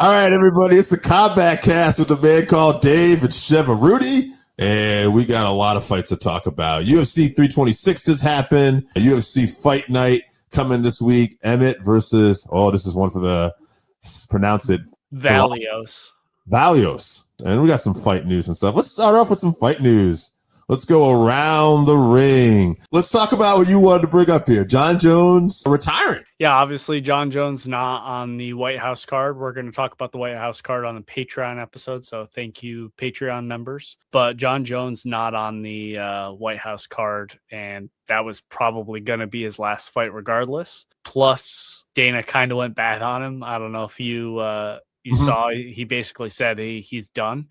All right, everybody, it's the Combatcast with a man called Dave and Chevy. And we got a lot of fights to talk about. UFC 326 just happened. UFC Fight Night coming this week. Emmett versus, this is one for the, pronounce it. Vallejos. And we got some fight news and stuff. Let's start off with some fight news. Let's go around the ring. Let's talk about what you wanted to bring up here. Jon Jones retiring. Yeah, obviously Jon Jones not on the White House card. We're going to talk about the White House card on the Patreon episode, so thank you, Patreon members. But Jon Jones not on the White House card, and that was probably going to be his last fight regardless. Plus, Dana kind of went bad on him. I don't know if you saw, he basically said he's done.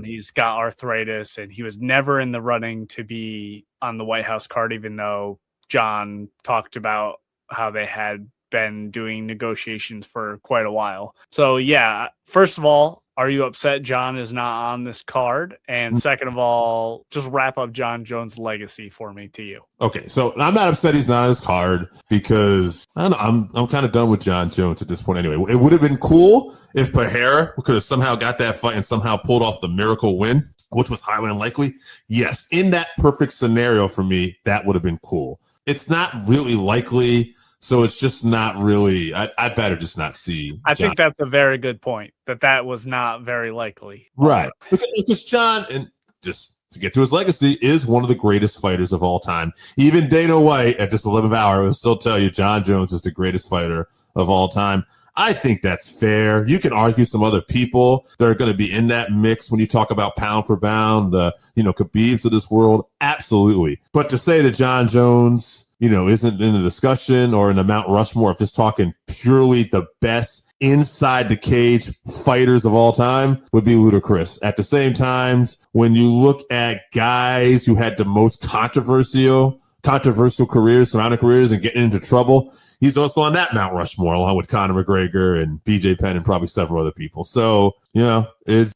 He's got arthritis, and he was never in the running to be on the White House card, even though Jon talked about how they had been doing negotiations for quite a while. So, yeah, first of all, are you upset Jon is not on this card? And second of all, just wrap up Jon Jones' legacy for me to you. Okay, so I'm not upset he's not on his card because I don't know, I'm kind of done with Jon Jones at this point anyway. It would have been cool if Pereira could have somehow got that fight and somehow pulled off the miracle win, which was highly unlikely. Yes, in that perfect scenario for me, that would have been cool. It's not really likely. So it's just not really, I'd rather just not see. I think that's a very good point, that was not very likely. Right. Because Jon, and just to get to his legacy, is one of the greatest fighters of all time. Even Dana White at this 11th hour will still tell you Jon Jones is the greatest fighter of all time. I think that's fair. You can argue some other people that are going to be in that mix when you talk about pound for pound, Khabibs of this world. Absolutely. But to say that Jon Jones, isn't in the discussion or in the Mount Rushmore of just talking purely the best inside the cage fighters of all time would be ludicrous. At the same time, when you look at guys who had the most controversial careers, surrounding careers, and getting into trouble, he's also on that Mount Rushmore, along with Conor McGregor and BJ Penn and probably several other people. So, it's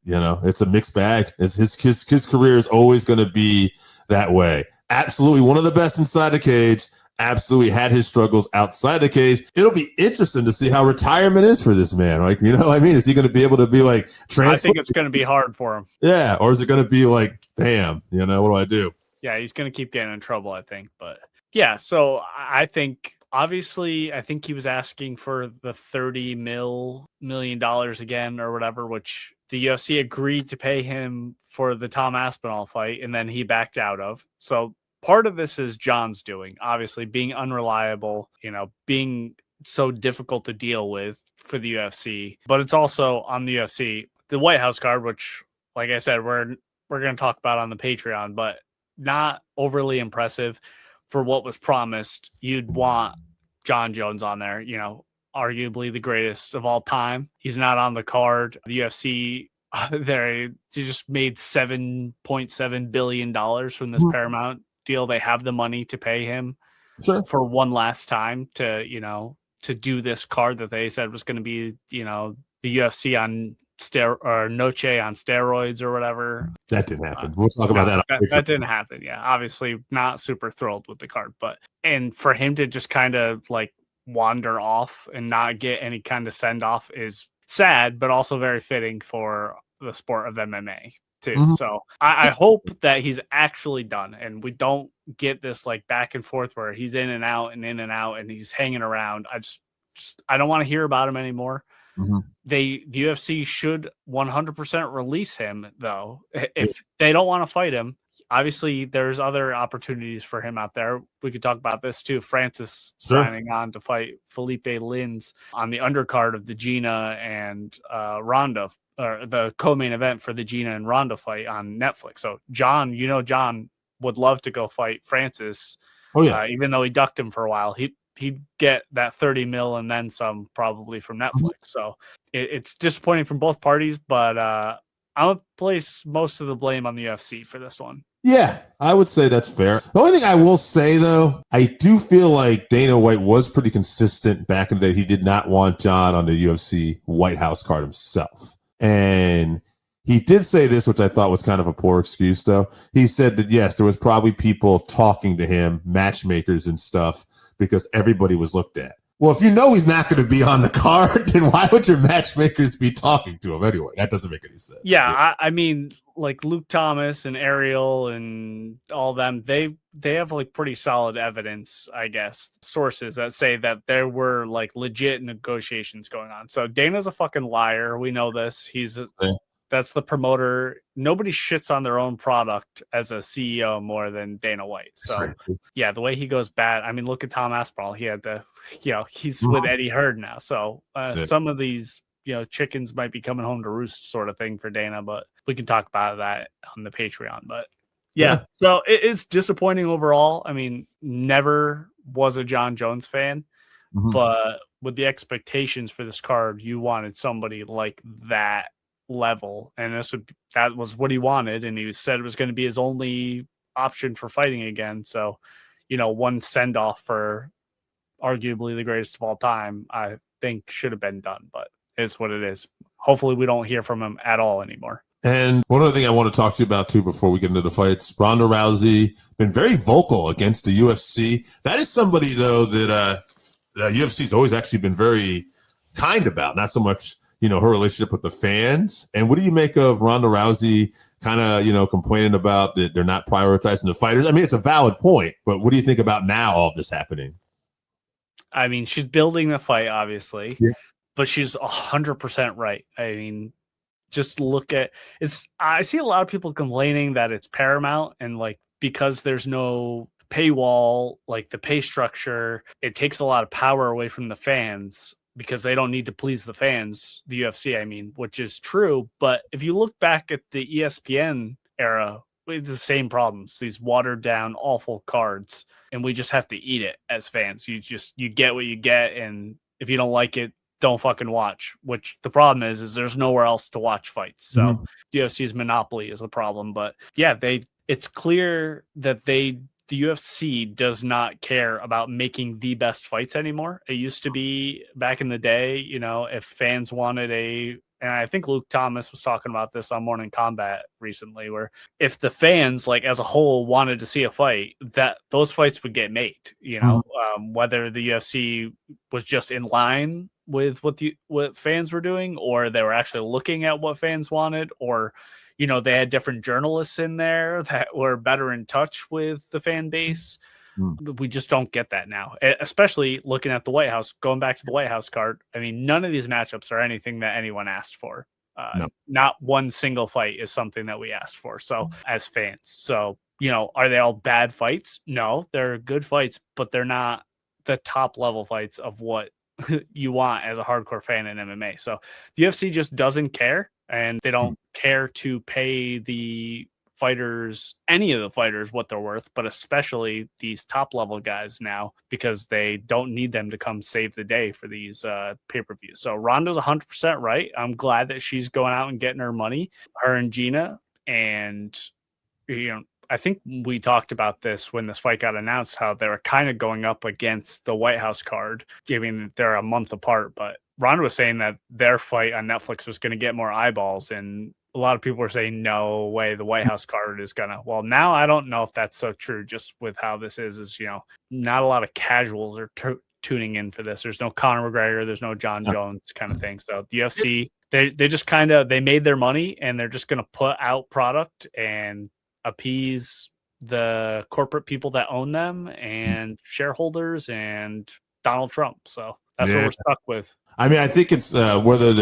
a mixed bag. His career is always going to be that way. Absolutely one of the best inside the cage. Absolutely had his struggles outside the cage. It'll be interesting to see how retirement is for this man. Like, is he going to be able to be like transfer? I think it's going to be hard for him. Yeah. Or is it going to be like, damn, what do I do? Yeah, he's going to keep getting in trouble, I think. But yeah, so I think, obviously, I think he was asking for the $30 million again or whatever, which the UFC agreed to pay him for the Tom Aspinall fight, and then he backed out of. So part of this is Jon's doing, obviously, being unreliable, being so difficult to deal with for the UFC. But it's also on the UFC, the White House card, which, like I said, we're going to talk about on the Patreon, but not overly impressive for what was promised. You'd want Jon Jones on there, arguably the greatest of all time. He's not on the card. The UFC, they just made $7.7 billion from this Paramount deal. They have the money to pay him for one last time to do this card that they said was going to be, the UFC on Noche on steroids or whatever. That didn't happen. We'll talk about that. That didn't happen. Yeah. Obviously not super thrilled with the card, and for him to just kind of like wander off and not get any kind of send off is sad, but also very fitting for the sport of MMA too. So I hope that he's actually done and we don't get this like back and forth where he's in and out and he's hanging around. I don't want to hear about him anymore. The UFC should 100% release him, though. If they don't want to fight him, obviously there's other opportunities for him out there. We could talk about this too. Francis signing on to fight Felipe Lins on the undercard of the Gina and Ronda, or the co-main event for the Gina and Ronda fight on Netflix. So Jon would love to go fight Francis. Even though he ducked him for a while, he'd get that 30 mil and then some probably from Netflix. So it's disappointing from both parties, but I'm going to place most of the blame on the UFC for this one. Yeah, I would say that's fair. The only thing I will say, though, I do feel like Dana White was pretty consistent back in the day. He did not want Jon on the UFC White House card himself. And he did say this, which I thought was kind of a poor excuse, though. He said that, yes, there was probably people talking to him, matchmakers and stuff, because everybody was looked at. Well, if you know he's not going to be on the card, then why would your matchmakers be talking to him anyway? That doesn't make any sense. Yeah, I mean, like Luke Thomas and Ariel and all them, they have like pretty solid evidence, I guess, sources that say that there were like legit negotiations going on. So Dana's a fucking liar. We know this. That's the promoter. Nobody shits on their own product as a CEO more than Dana White. So yeah, the way he goes bad. I mean, look at Tom Aspinall. He had he's with Eddie Hearn now. So some of these, chickens might be coming home to roost sort of thing for Dana, but we can talk about that on the Patreon. But yeah. So it's disappointing overall. I mean, never was a John Jones fan, but with the expectations for this card, you wanted somebody like that level, and that was what he wanted, and he said it was going to be his only option for fighting again. So, one send-off for arguably the greatest of all time, I think should have been done, but it's what it is. Hopefully we don't hear from him at all anymore. And one other thing I want to talk to you about too before we get into the fights, Ronda Rousey been very vocal against the UFC. That is somebody though that the UFC's always actually been very kind about, not so much her relationship with the fans. And what do you make of Ronda Rousey kind of, complaining about that they're not prioritizing the fighters? I mean, it's a valid point, but what do you think about now all of this happening? I mean, she's building the fight, obviously, but she's 100% right. I mean, just look at I see a lot of people complaining that it's Paramount and like, because there's no paywall, like the pay structure, it takes a lot of power away from the fans, because they don't need to please the fans, the UFC, I mean, which is true. But if you look back at the ESPN era, we had the same problems, these watered down, awful cards, and we just have to eat it as fans. You get what you get, and if you don't like it, don't fucking watch, which the problem is there's nowhere else to watch fights. So UFC's monopoly is a problem. But yeah, it's clear that the UFC does not care about making the best fights anymore. It used to be back in the day, if fans wanted and I think Luke Thomas was talking about this on Morning Combat recently, where if the fans, like as a whole, wanted to see a fight, that those fights would get made, whether the UFC was just in line with what fans were doing, or they were actually looking at what fans wanted, or they had different journalists in there that were better in touch with the fan base. We just don't get that now, especially looking at the White House, going back to the White House card. I mean, none of these matchups are anything that anyone asked for. No. Not one single fight is something that we asked for. So as fans, are they all bad fights? No, they're good fights, but they're not the top level fights of what you want as a hardcore fan in MMA. So the UFC just doesn't care. And they don't care to pay the fighters, any of the fighters, what they're worth, but especially these top level guys now, because they don't need them to come save the day for these pay-per-views. So Ronda's 100% right. I'm glad that she's going out and getting her money, her and Gina. And, I think we talked about this when this fight got announced, how they were kind of going up against the White House card, given they're a month apart, but Ronda was saying that their fight on Netflix was going to get more eyeballs, and a lot of people were saying, no way, the White House card is going to. Well, now I don't know if that's so true, just with how this is not a lot of casuals are tuning in for this. There's no Conor McGregor, there's no John Jones kind of thing. So the UFC, they just they made their money, and they're just going to put out product and appease the corporate people that own them and shareholders and Donald Trump. So that's what we're stuck with. I mean, I think it's whether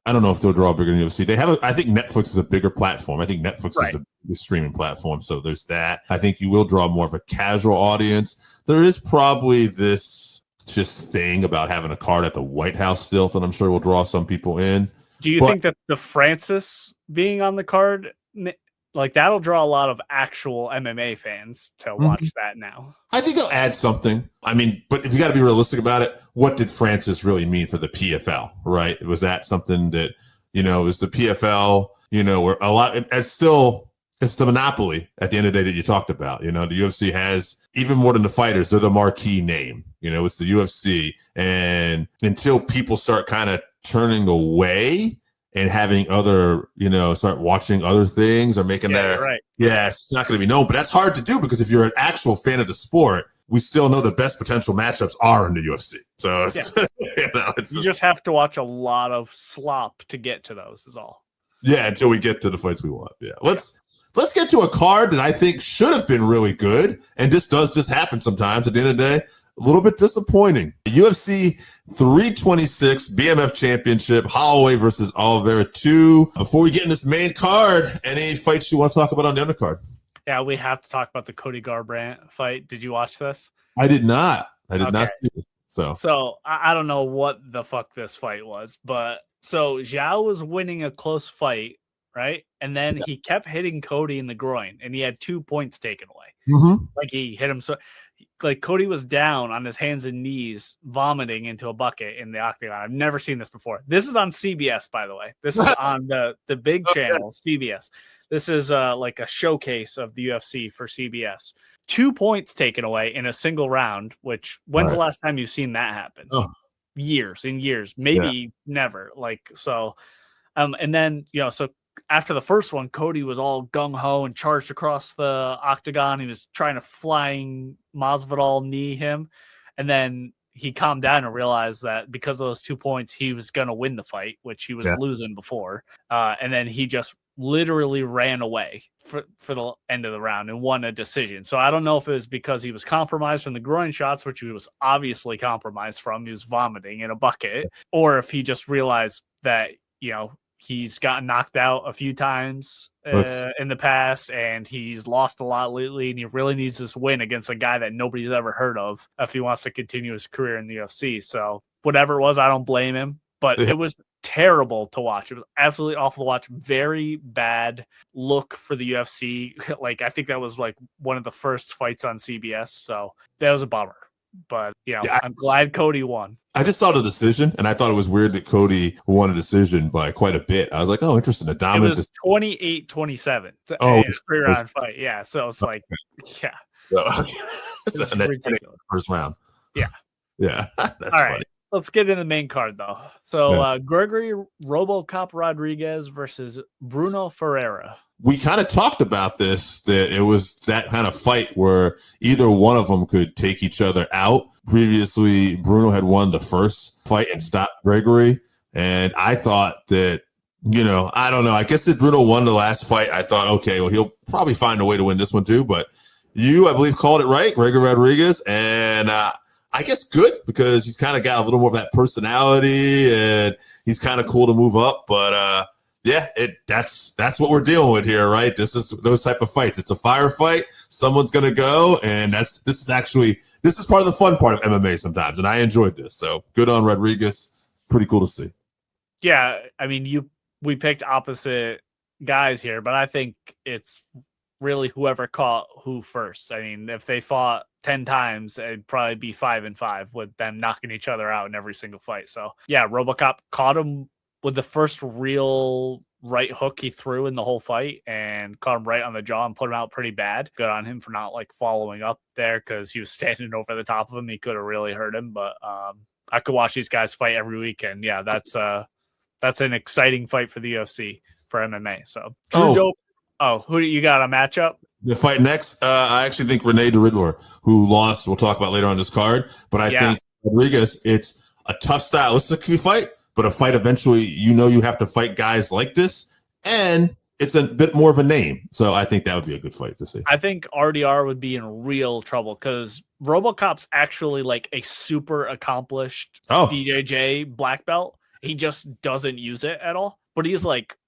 I don't know if they'll draw bigger than UFC. I think Netflix is a bigger platform. I think Netflix is the streaming platform. So there's that. I think you will draw more of a casual audience. There is probably this just thing about having a card at the White House still that I'm sure will draw some people in. Do you think that the Francis being on the card, like that'll draw a lot of actual MMA fans to watch that now? I think they'll add something. I mean, but if you got to be realistic about it, what did Francis really mean for the PFL, right? Was that something that, is the PFL, where a lot, it's the monopoly at the end of the day that you talked about. The UFC has, even more than the fighters, they're the marquee name. It's the UFC. And until people start kind of turning away and having other, start watching other things or making that. Right. Yes, it's not going to be known, but that's hard to do because if you're an actual fan of the sport, we still know the best potential matchups are in the UFC. So you just have to watch a lot of slop to get to those is all. Yeah, until we get to the fights we want. Yeah. Let's get to a card that I think should have been really good, and this does just happen sometimes. At the end of the day, a little bit disappointing. UFC 326 BMF Championship, Holloway versus Oliveira 2. Before we get in this main card, any fights you want to talk about on the undercard? Yeah, we have to talk about the Cody Garbrandt fight. Did you watch this? I did not. I did not see this. So I don't know what the fuck this fight was, but so Zhao was winning a close fight, right? And then he kept hitting Cody in the groin, and he had 2 points taken away. Mm-hmm. Like he hit him so. Like Cody was down on his hands and knees, vomiting into a bucket in the octagon. I've never seen this before. This is on CBS, by the way. This is on the big channel, CBS. This is like a showcase of the UFC for CBS. 2 points taken away in a single round, which when's the last time you've seen that happen? Years and years, maybe never. Like, so, and then, so after the first one, Cody was all gung-ho and charged across the octagon. He was trying to flying Masvidal knee him. And then he calmed down and realized that because of those 2 points, he was going to win the fight, which he was losing before. And then he just literally ran away for the end of the round and won a decision. So I don't know if it was because he was compromised from the groin shots, which he was obviously compromised from. He was vomiting in a bucket, or if he just realized that, he's gotten knocked out a few times in the past, and he's lost a lot lately, and he really needs this win against a guy that nobody's ever heard of if he wants to continue his career in the UFC. So whatever it was, I don't blame him, but it was terrible to watch. It was absolutely awful to watch. Very bad look for the UFC. Like, I think that was like one of the first fights on CBS. So that was a bummer. But I'm glad Cody won. I just saw the decision, and I thought it was weird that Cody won a decision by quite a bit. I was like, oh, interesting. It was 28-27. Oh, three-round fight. Yeah, so it's like, it's ridiculous. First round. Yeah. Yeah, that's all funny. Right. Let's get into the main card, though. So Gregory RoboCop Rodriguez versus Bruno Ferreira. We kind of talked about this, that it was that kind of fight where either one of them could take each other out. Previously, Bruno had won the first fight and stopped Gregory. And I thought that, I don't know. I guess if Bruno won the last fight, I thought, okay, well, he'll probably find a way to win this one too. But I believe, called it right, Gregory Rodriguez. And I guess good, because he's kind of got a little more of that personality, and he's kind of cool to move up. But that's what we're dealing with here, right? This is those type of fights. It's a firefight. Someone's gonna go, and this is part of the fun part of MMA sometimes, and I enjoyed this. So good on Rodriguez. Pretty cool to see. Yeah, I mean, we picked opposite guys here, but I think it's really whoever caught who first. I mean, if they fought 10 times, it'd probably be 5-5 with them knocking each other out in every single fight. So yeah, RoboCop caught him with the first real right hook he threw in the whole fight, and caught him right on the jaw and put him out pretty bad. Good on him for not following up there, because he was standing over the top of him. He could have really hurt him, but I could watch these guys fight every weekend. Yeah, that's an exciting fight for the UFC, for MMA. So who do you got a matchup? The fight next, I actually think Renee the Riddler, who lost, we'll talk about later on this card. But I think Rodriguez, it's a tough stylistic fight, but a fight eventually, you have to fight guys like this, and it's a bit more of a name. So I think that would be a good fight to see. I think RDR would be in real trouble, because RoboCop's actually like a super accomplished BJJ black belt. He just doesn't use it at all, but he's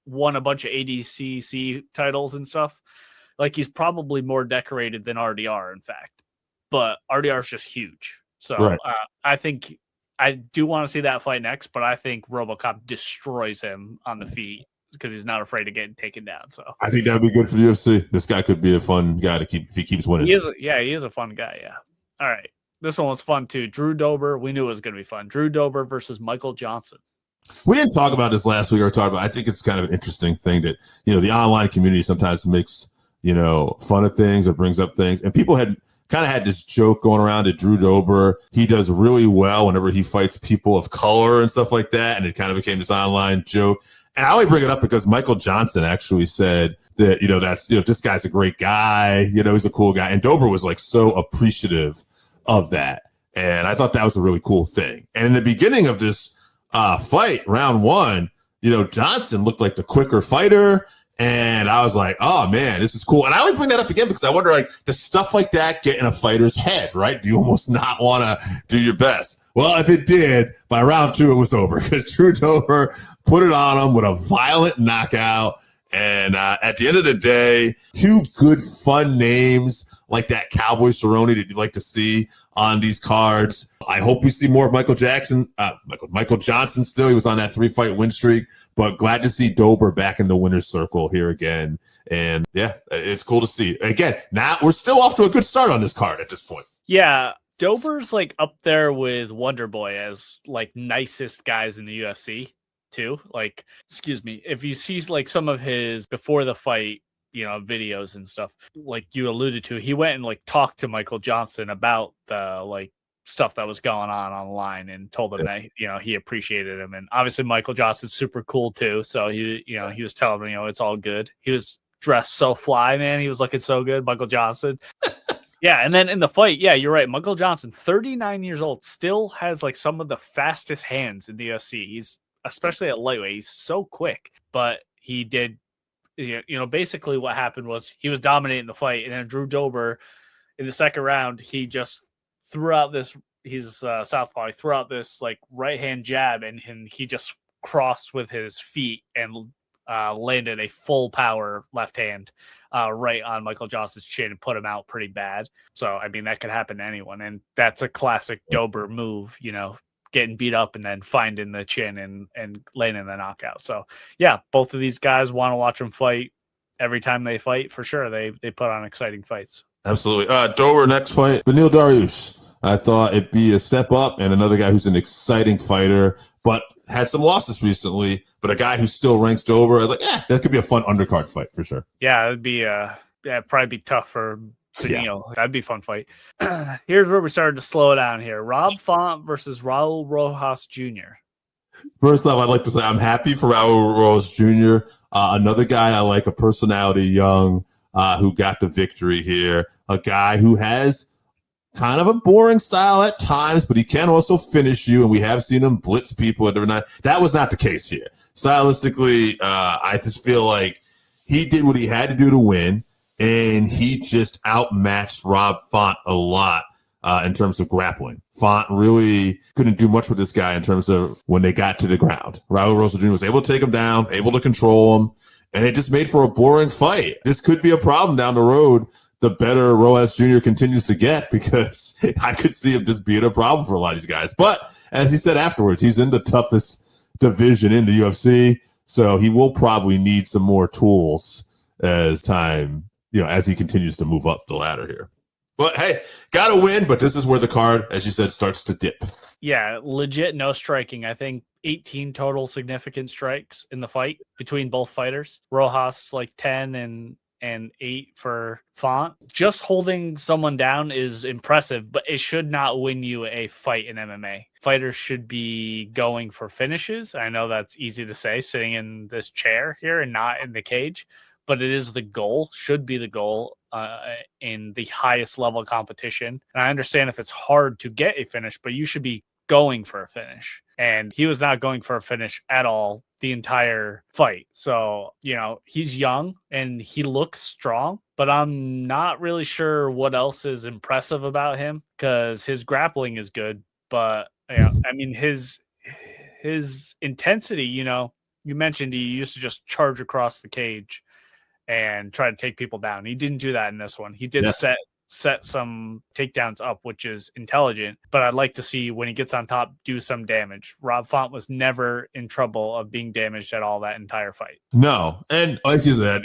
won a bunch of ADCC titles and stuff. He's probably more decorated than RDR, in fact, but RDR is just huge. So I think I do want to see that fight next, but I think RoboCop destroys him on the feet, because he's not afraid of getting taken down. So I think that would be good for the UFC. This guy could be a fun guy to keep if he keeps winning. He is a fun guy. Yeah. All right. This one was fun too. Drew Dober. We knew it was going to be fun. Drew Dober versus Michael Johnson. We didn't talk about this last week, I think it's kind of an interesting thing that, the online community sometimes makes, fun of things or brings up things. And people had kind of had this joke going around that Drew Dober, he does really well whenever he fights people of color and stuff like that. And it kind of became this online joke. And I only bring it up because Michael Johnson actually said that, this guy's a great guy, he's a cool guy. And Dober was so appreciative of that. And I thought that was a really cool thing. And in the beginning of this fight, round one, Johnson looked like the quicker fighter. And I was like, oh, man, this is cool. And I would bring that up again because I wonder, does stuff like that get in a fighter's head, right? Do you almost not want to do your best? Well, if it did, by round two, it was over because Drew Dober put it on him with a violent knockout. And at the end of the day, two good, fun names like that Cowboy Cerrone that you'd like to see on these cards. I hope we see more of Michael Johnson still. He was on that 3-fight win streak, but glad to see Dober back in the winner's circle here again. And yeah, it's cool to see. Again, now we're still off to a good start on this card at this point. Yeah, Dober's up there with Wonder Boy as nicest guys in the UFC too. If you see some of his before the fight, videos and stuff, like you alluded to, he went and talked to Michael Johnson about the stuff that was going on online and told him that he appreciated him. And obviously Michael Johnson's super cool too, so he was telling him it's all good. He was dressed so fly, man. He was looking so good, Michael Johnson. Yeah, and then in the fight, yeah, you're right, Michael Johnson, 39 years old, still has some of the fastest hands in the UFC. He's especially at lightweight, he's so quick, but he did basically what happened was he was dominating the fight, and then Drew Dober in the second round, he just threw out this, he's southpaw, he threw out this right hand jab, and he just crossed with his feet and landed a full power left hand right on Michael Johnson's chin and put him out pretty bad. So I mean, that could happen to anyone, and that's a classic Dober move, getting beat up and then finding the chin and landing the knockout. So yeah, both of these guys want to watch them fight. Every time they fight, for sure, they put on exciting fights. Absolutely. Dober, next fight, Beneil Dariush. I thought it'd be a step up, and another guy who's an exciting fighter, but had some losses recently, but a guy who still ranks Dober. I was like, that could be a fun undercard fight for sure. Yeah, it'd be probably be tough for Beneil. Yeah. That'd be a fun fight. Here's where we started to slow down here. Rob Font versus Raul Rojas Jr. First off, I'd like to say I'm happy for Raul Rojas Jr. Another guy I like, a personality, young, who got the victory here. A guy who has kind of a boring style at times, but he can also finish you, and we have seen him blitz people at different times. That was not the case here. Stylistically, I just feel like he did what he had to do to win, and he just outmatched Rob Font a lot in terms of grappling. Font really couldn't do much with this guy in terms of when they got to the ground. Raul Rojas Jr. was able to take him down, able to control him, and it just made for a boring fight. This could be a problem down the road the better Rojas Jr. continues to get, because I could see him just being a problem for a lot of these guys. But as he said afterwards, he's in the toughest division in the UFC, so he will probably need some more tools as time, as he continues to move up the ladder here. But hey, got to win, but this is where the card, as you said, starts to dip. Yeah, legit no striking. I think 18 total significant strikes in the fight between both fighters. Rojas 10 and 8 for Font. Just holding someone down is impressive, but it should not win you a fight in MMA. Fighters should be going for finishes. I know that's easy to say sitting in this chair here and not in the cage, but it is the goal, should be the goal in the highest level competition. And I understand if it's hard to get a finish, but you should be going for a finish. And he was not going for a finish at all the entire fight. So, he's young and he looks strong, but I'm not really sure what else is impressive about him, because his grappling is good. But, I mean, his intensity, you mentioned he used to just charge across the cage and try to take people down. He didn't do that in this one. He did set some takedowns up, which is intelligent, but I'd like to see when he gets on top do some damage. Rob Font was never in trouble of being damaged at all that entire fight. No, and like you said,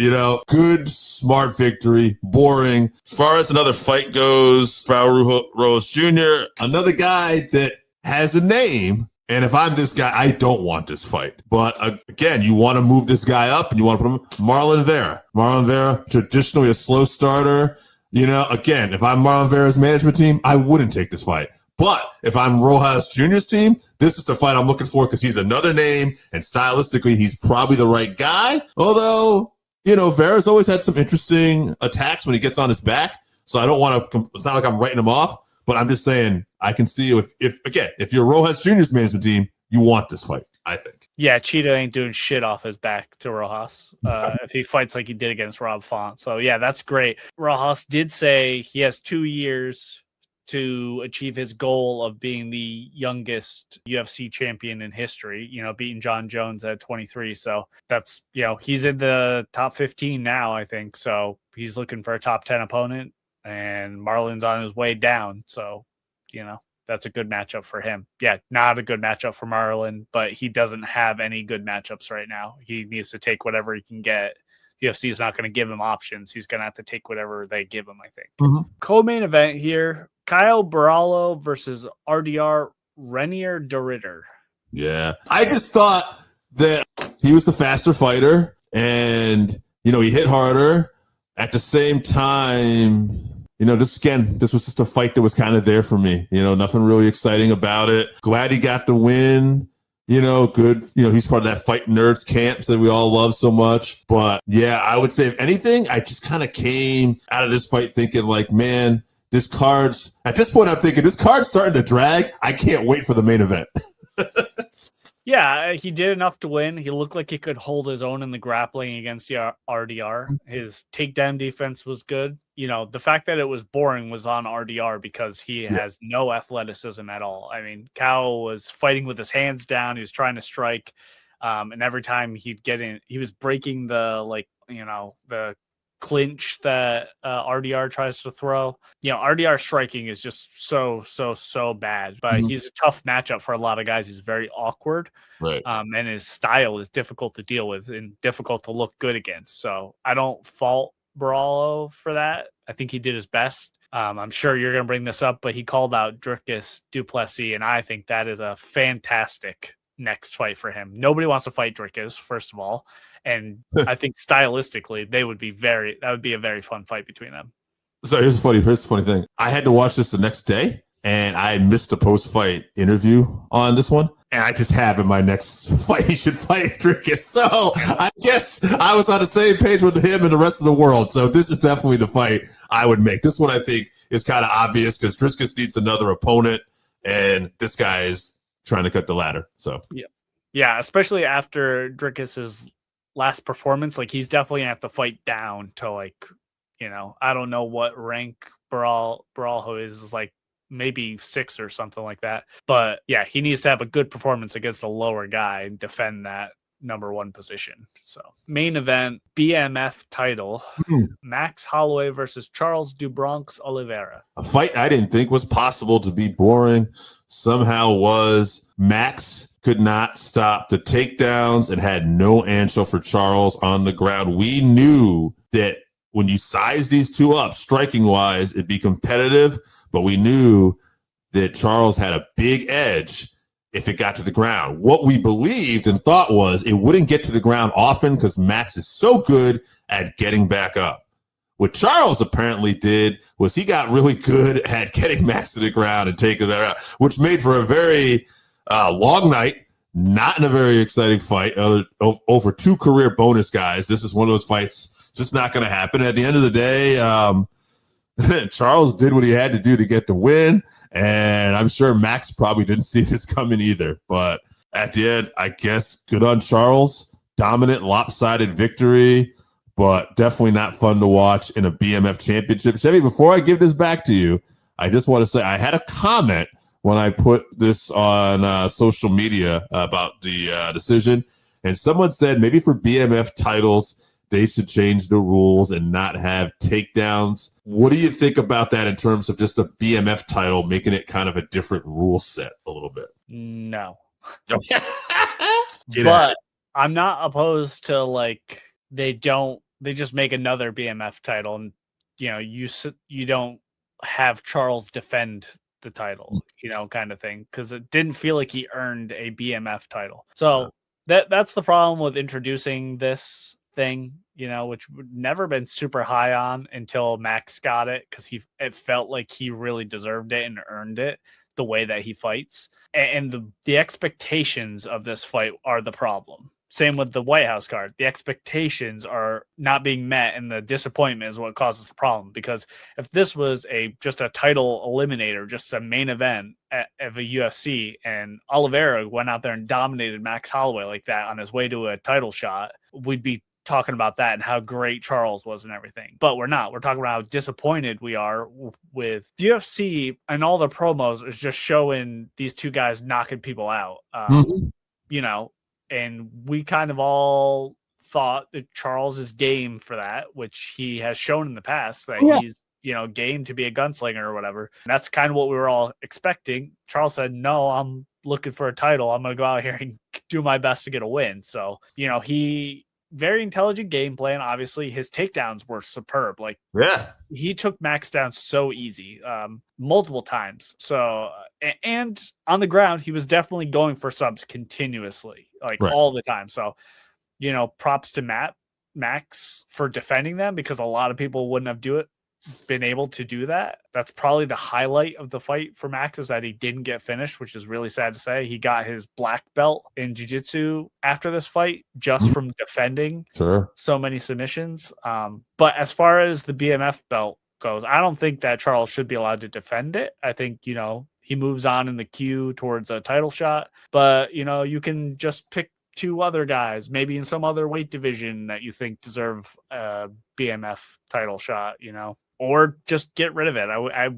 good, smart victory, boring. As far as another fight goes, Raul Rojas Jr., another guy that has a name. And if I'm this guy, I don't want this fight. But again, you want to move this guy up and you want to put him, Marlon Vera. Marlon Vera, traditionally a slow starter. Again, if I'm Marlon Vera's management team, I wouldn't take this fight. But if I'm Rojas Jr.'s team, this is the fight I'm looking for, because he's another name, and stylistically, he's probably the right guy. Although, Vera's always had some interesting attacks when he gets on his back, so I don't want to, it's not like I'm writing him off. But I'm just saying, I can see if you're Rojas Jr.'s management team, you want this fight, I think. Yeah, Cheetah ain't doing shit off his back to Rojas if he fights like he did against Rob Font. So, yeah, that's great. Rojas did say he has 2 years to achieve his goal of being the youngest UFC champion in history, beating John Jones at 23. So that's, he's in the top 15 now, I think. So he's looking for a top 10 opponent, and Marlon's on his way down. So, that's a good matchup for him. Yeah, not a good matchup for Marlon, but he doesn't have any good matchups right now. He needs to take whatever he can get. The UFC is not going to give him options. He's going to have to take whatever they give him, I think. Mm-hmm. Co-main event here, Kyle Barallo versus RDR Renier de Ritter. Yeah. I just thought that he was the faster fighter, and, he hit harder. At the same time, this was just a fight that was kind of there for me. Nothing really exciting about it. Glad he got the win. Good. He's part of that Fight Nerds camp that we all love so much. But yeah, I would say if anything, I just kind of came out of this fight thinking like, man, at this point, I'm thinking this card's starting to drag. I can't wait for the main event. Yeah, he did enough to win. He looked like he could hold his own in the grappling against the RDR. His takedown defense was good. The fact that it was boring was on RDR because he has no athleticism at all. I mean, Cal was fighting with his hands down. He was trying to strike. And every time he'd get in, he was breaking the clinch that RDR tries to throw. RDR striking is just so bad, but he's a tough matchup for a lot of guys. He's very awkward, right? And his style is difficult to deal with and difficult to look good against. So I don't fault Barallo for that. I think he did his best. I'm sure you're going to bring this up, but he called out Dricus Du Plessis, and I think that is a fantastic next fight for him. Nobody wants to fight Dricus, first of all. And I think stylistically, that would be a very fun fight between them. So here's the funny thing. I had to watch this the next day, and I missed the post-fight interview on this one. And I just have in my next fight, he should fight Dricus. So I guess I was on the same page with him and the rest of the world. So this is definitely the fight I would make. This one I think is kind of obvious because Dricus needs another opponent, and this guy is trying to cut the ladder. So yeah, especially after Dricus's last performance, like he's definitely gonna have to fight down to I don't know what rank Baralho is like, maybe 6 or something like that. But yeah, he needs to have a good performance against a lower guy and defend that number 1 position. So main event, BMF title, Max Holloway versus Charles do Bronx Oliveira. A fight I didn't think was possible to be boring somehow was. Max could not stop the takedowns and had no answer for Charles on the ground. We knew that when you size these two up, striking wise, it'd be competitive, but we knew that Charles had a big edge if it got to the ground. What we believed and thought was it wouldn't get to the ground often because Max is so good at getting back up. What Charles apparently did was he got really good at getting Max to the ground and taking that out, which made for a very long night, not in a very exciting fight. Over 2 career bonus guys. This is one of those fights just not going to happen. At the end of the day, Charles did what he had to do to get the win, and I'm sure Max probably didn't see this coming either. But at the end, I guess good on Charles. Dominant, lopsided victory, but definitely not fun to watch in a BMF championship. Chevy, before I give this back to you, I just want to say I had a comment when I put this on social media about the decision, and someone said maybe for BMF titles, they should change the rules and not have takedowns. What do you think about that in terms of just a BMF title, making it kind of a different rule set a little bit? No. But I'm not opposed to they just make another BMF title and, you don't have Charles defend the title, kind of thing. Cause it didn't feel like he earned a BMF title. So that's the problem with introducing this thing, which would never been super high on until Max got it, because it felt like he really deserved it and earned it the way that he fights. And the expectations of this fight are the problem. Same with the White House card. The expectations are not being met, and the disappointment is what causes the problem. Because if this was just a title eliminator, just a main event of a UFC, and Oliveira went out there and dominated Max Holloway like that on his way to a title shot, we'd be talking about that and how great Charles was and everything. But we're not. We're talking about how disappointed we are with the UFC, and all the promos is just showing these two guys knocking people out. You know, and we kind of all thought that Charles is game for that, which he has shown in the past that he's, game to be a gunslinger or whatever. And that's kind of what we were all expecting. Charles said, no, I'm looking for a title. I'm going to go out here and do my best to get a win. So, he very intelligent game plan. Obviously, his takedowns were superb. Like, he took Max down so easy, multiple times. So, and on the ground, he was definitely going for subs continuously, all the time. So, props to Max for defending them, because a lot of people wouldn't have been able to do that. That's probably the highlight of the fight for Max, is that he didn't get finished, which is really sad to say. He got his black belt in jiu-jitsu after this fight just from defending so many submissions. But as far as the BMF belt goes, I don't think that Charles should be allowed to defend it. I think, he moves on in the queue towards a title shot, but you can just pick two other guys, maybe in some other weight division that you think deserve a BMF title shot, or just get rid of it.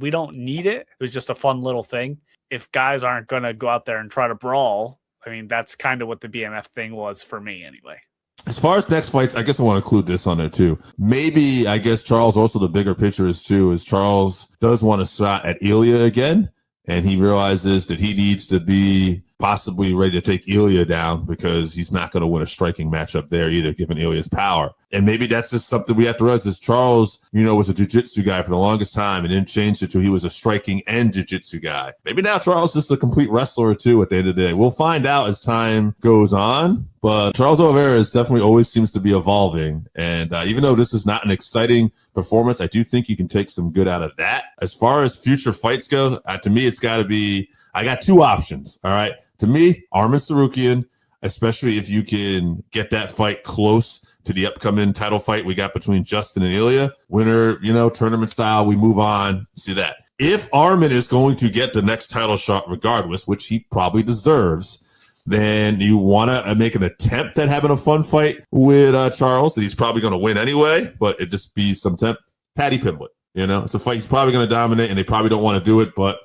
We don't need it. It was just a fun little thing. If guys aren't going to go out there and try to brawl, I mean, that's kind of what the BMF thing was for me anyway. As far as next fights, I guess I want to include this on there too. Maybe, I guess Charles, also the bigger picture is Charles does want a shot at Ilya again. And he realizes that he needs to be possibly ready to take Ilya down, because he's not going to win a striking matchup there either, given Ilya's power. And maybe that's just something we have to realize is Charles, was a jiu-jitsu guy for the longest time, and then changed it to he was a striking and jiu-jitsu guy. Maybe now Charles is a complete wrestler too at the end of the day. We'll find out as time goes on, but Charles Oliveira definitely always seems to be evolving. And even though this is not an exciting performance, I do think you can take some good out of that. As far as future fights go, to me, it's got to be, I got two options. All right. To me, Arman Tsarukyan, especially if you can get that fight close to the upcoming title fight we got between Justin and Ilya. Winner, tournament style, we move on. See that. If Arman is going to get the next title shot regardless, which he probably deserves, then you want to make an attempt at having a fun fight with Charles. He's probably going to win anyway, but it just be some temp. Paddy Pimblett, it's a fight he's probably going to dominate, and they probably don't want to do it, but,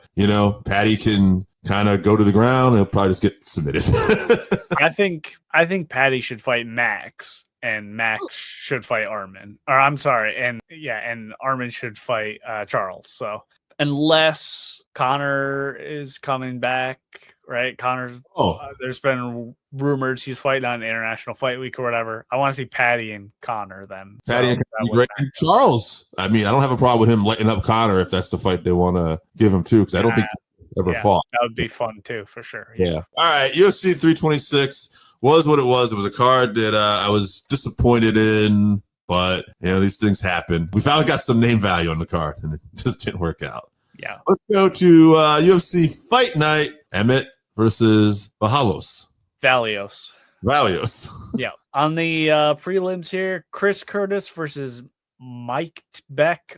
Paddy can kind of go to the ground and he'll probably just get submitted. I think Paddy should fight Max, and Max should fight Arman. Or I'm sorry, and Arman should fight Charles. So unless Connor is coming back, right? Connor's. There's been rumors he's fighting on International Fight Week or whatever. I want to see Paddy and Connor then. Paddy and Charles. I mean, I don't have a problem with him letting up Connor if that's the fight they want to give him to, because I don't think ever fought. That would be fun too, for sure. Yeah. All right. UFC 326 was what it was. It was a card that I was disappointed in, but these things happen. We finally got some name value on the card, and it just didn't work out. Yeah. Let's go to UFC Fight Night. Emmett versus Vallejos. Yeah. On the prelims here, Chris Curtis versus Mike Beck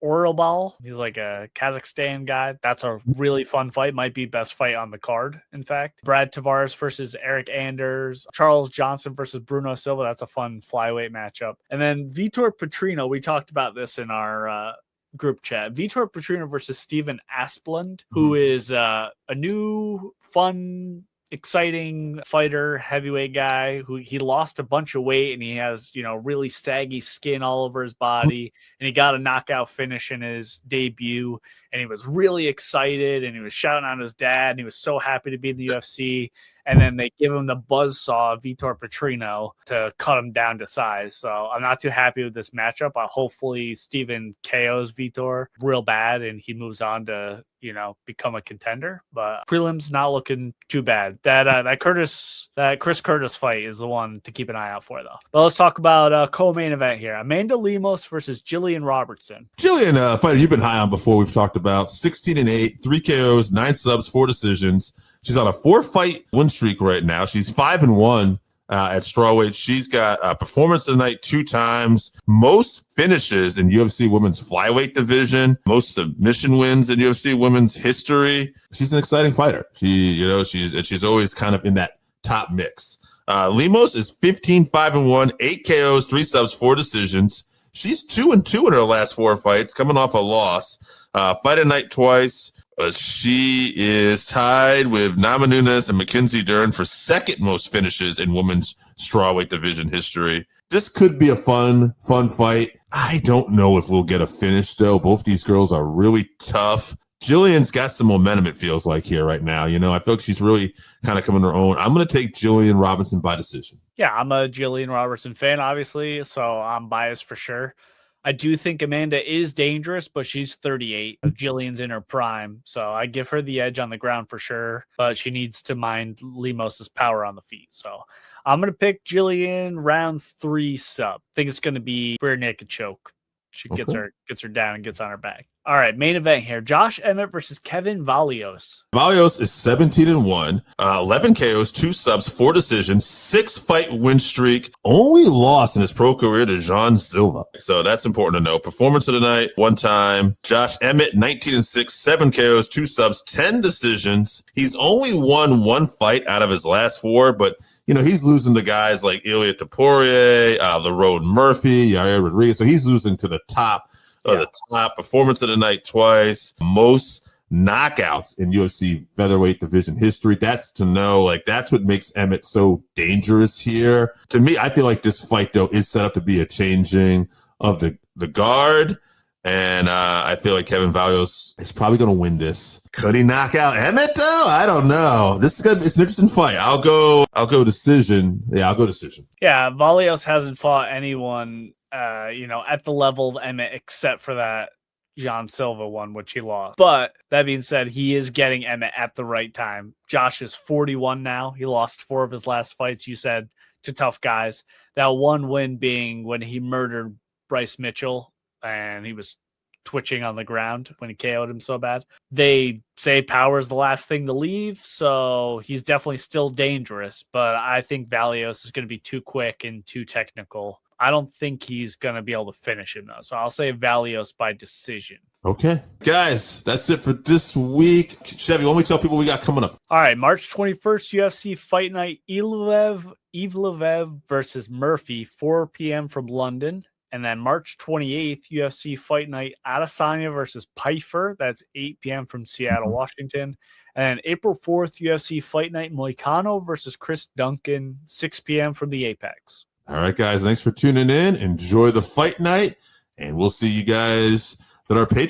Oralbal. He's like a Kazakhstan guy. That's a really fun fight. Might be best fight on the card, in fact. Brad Tavares versus Eric Anders. Charles Johnson versus Bruno Silva. That's a fun flyweight matchup. And then Vitor Petrino. We talked about this in our group chat. Vitor Petrino versus Steven Asplund, who is a new, fun, exciting fighter, heavyweight guy who he lost a bunch of weight, and he has, really saggy skin all over his body, and he got a knockout finish in his debut, and he was really excited, and he was shouting out his dad, and he was so happy to be in the UFC. And then they give him the buzzsaw of Vitor Petrino to cut him down to size. So I'm not too happy with this matchup. Hopefully Steven KOs Vitor real bad and he moves on to, become a contender. But prelims not looking too bad. That Chris Curtis fight is the one to keep an eye out for, though. But let's talk about co-main event here. Amanda Lemos versus Gillian Robertson. Gillian, fighter you've been high on before. We've talked about 16-8, 3 KOs, 9 subs, 4 decisions. She's on a 4-fight win streak right now. She's 5-1 at strawweight. She's got performance of the night 2 times, most finishes in UFC women's flyweight division, most submission wins in UFC women's history. She's an exciting fighter. She's always kind of in that top mix. Lemos is 15-5-1, 8 KOs, 3 subs, 4 decisions. She's 2-2 in her last 4 fights, coming off a loss. Fight at night twice. She is tied with Nama Nunes and Mackenzie Dern for second most finishes in women's strawweight division history. This could be a fun fight. I don't know if we'll get a finish, though. Both these girls are really tough. Gillian's got some momentum, it feels like, here right now. I feel like she's really kind of coming to her own. I'm going to take Gillian Robertson by decision. Yeah, I'm a Gillian Robertson fan, obviously, so I'm biased for sure. I do think Amanda is dangerous, but she's 38. Gillian's in her prime, so I give her the edge on the ground for sure, but she needs to mind Lemos's power on the feet. So I'm going to pick Gillian round 3 sub. I think it's going to be rear naked choke. She gets her down and gets on her back. All right, main event here. Josh Emmett versus Kevin Vallejos. Vallejos is 17-1, 11 KOs, 2 subs, 4 decisions, 6-fight win streak. Only loss in his pro career to Bruno Silva. So that's important to know. Performance of the night, 1 time. Josh Emmett, 19-6, 7 KOs, 2 subs, 10 decisions. He's only won 1 fight out of his last 4, but he's losing to guys like Ilia Topuria, Lerone Murphy, Yair Rodriguez. So he's losing to the top of the top. Performance of the night twice. Most knockouts in UFC featherweight division history. That's to know, that's what makes Emmett so dangerous here. To me, I feel like this fight, though, is set up to be a changing of the guard. And I feel like Kevin Vallejos is probably going to win this. Could he knock out Emmett, though? I don't know. It's an interesting fight. I'll go decision. Yeah, I'll go decision. Yeah, Vallejos hasn't fought anyone, at the level of Emmett, except for that Bruno Silva one, which he lost. But that being said, he is getting Emmett at the right time. Josh is 41 now. He lost 4 of his last fights, you said, to tough guys. That one win being when he murdered Bryce Mitchell, and he was twitching on the ground when he KO'd him so bad. They say power's the last thing to leave, so he's definitely still dangerous, but I think Vallejos is going to be too quick and too technical. I don't think he's going to be able to finish him, though, so I'll say Vallejos by decision. Okay. Guys, that's it for this week. Chevy, why don't we tell people we got coming up? All right, March 21st, UFC Fight Night, Evloev versus Murphy, 4 p.m. from London. And then March 28th, UFC Fight Night, Adesanya versus Pfeiffer. That's 8 p.m. from Seattle, Washington. And then April 4th, UFC Fight Night, Moicano versus Chris Duncan, 6 p.m. from the Apex. All right, guys. Thanks for tuning in. Enjoy the fight night. And we'll see you guys that are Patreon.